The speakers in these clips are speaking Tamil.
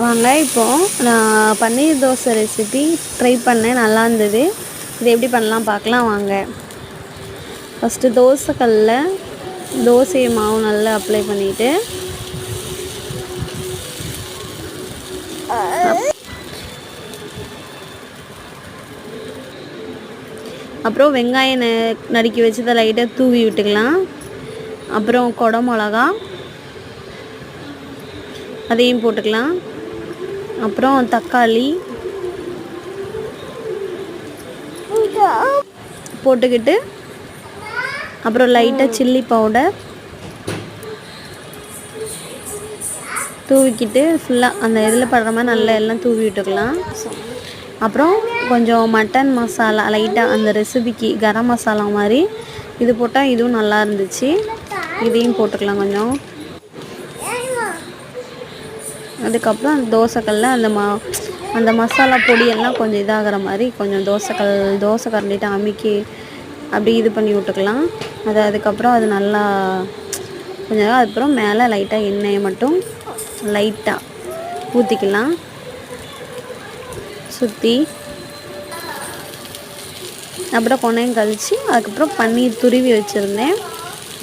வாங்க இப்போது நான் பன்னீர் தோசை ரெசிபி ட்ரை பண்ணேன், நல்லா இருந்தது. இது எப்படி பண்ணலாம் பார்க்கலாம் வாங்க. ஃபஸ்ட்டு தோசைக்கல்லில் தோசை மாவு நல்லா அப்ளை பண்ணிவிட்டு அப்புறம் வெங்காயம் நறுக்கி வச்சு லைட்டாக தூவி விட்டுக்கலாம். அப்புறம் கொடை மிளகா அதையும் போட்டுக்கலாம். அப்புறம் தக்காளி போட்டுக்கிட்டு அப்புறம் லைட்டாக சில்லி பவுடர் தூவிக்கிட்டு ஃபுல்லாக அந்த இதில் படுற மாதிரி நல்லா எல்லாம் தூவி விட்டுக்கலாம். அப்புறம் கொஞ்சம் மட்டன் மசாலா லைட்டாக அந்த ரெசிபிக்கு கரம் மசாலா மாதிரி இது போட்டால் இதுவும் நல்லா இருந்துச்சு. இதையும் போட்டுக்கலாம் கொஞ்சம். அதுக்கப்புறம் அந்த தோசைக்கல்ல அந்த மசாலா பொடியெல்லாம் கொஞ்சம் இதாகிற மாதிரி கொஞ்சம் தோசை கரண்டிட்டு அமுக்கி அப்படி இது பண்ணி விட்டுக்கலாம். அதுக்கப்புறம் அது நல்லா கொஞ்சம் அதுக்கப்புறம் மேலே லைட்டாக எண்ணெயை மட்டும் லைட்டாக ஊற்றிக்கலாம் சுற்றி. அப்புறம் கொனையும் கழித்து அதுக்கப்புறம் பன்னீர் துருவி வச்சுருந்தேன்,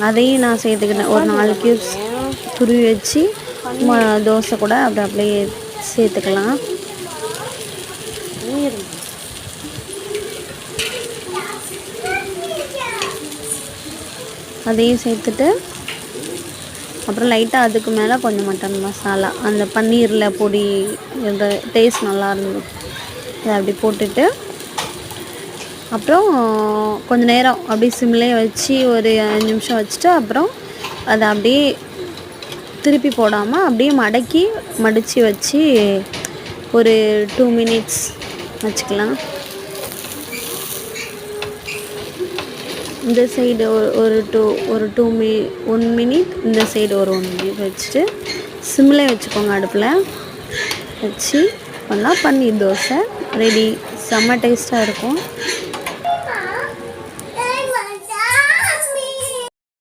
அதையும் நான் சேர்த்துக்கிட்டேன். ஒரு 4 கியூப்ஸ் துருவி வச்சு தோசை கூட அப்படியே சேர்த்துக்கலாம். அதையும் சேர்த்துட்டு அப்புறம் லைட்டாக அதுக்கு மேலே கொஞ்சம் மட்டன் மசாலா அந்த பன்னீரில் பொடி டேஸ்ட் நல்லா இருந்தது. அதை அப்படி போட்டுட்டு அப்புறம் கொஞ்சம் நேரம் அப்படியே சிம்லேயே வச்சு ஒரு 5 நிமிஷம் வச்சுட்டு அப்புறம் அதை அப்படியே திருப்பி போடாமல் அப்படியே மடித்து வச்சு ஒரு 2 மினிட்ஸ் வச்சுக்கலாம். இந்த சைடு ஒரு 1 மினிட், இந்த சைடு ஒரு 1 மினிட் வச்சுட்டு சிம்மில் வச்சுக்கோங்க. அடுப்பில் வச்சு பண்ணால் பன்னீர் தோசை ரெடி. செம்ம டேஸ்ட்டாக இருக்கும்.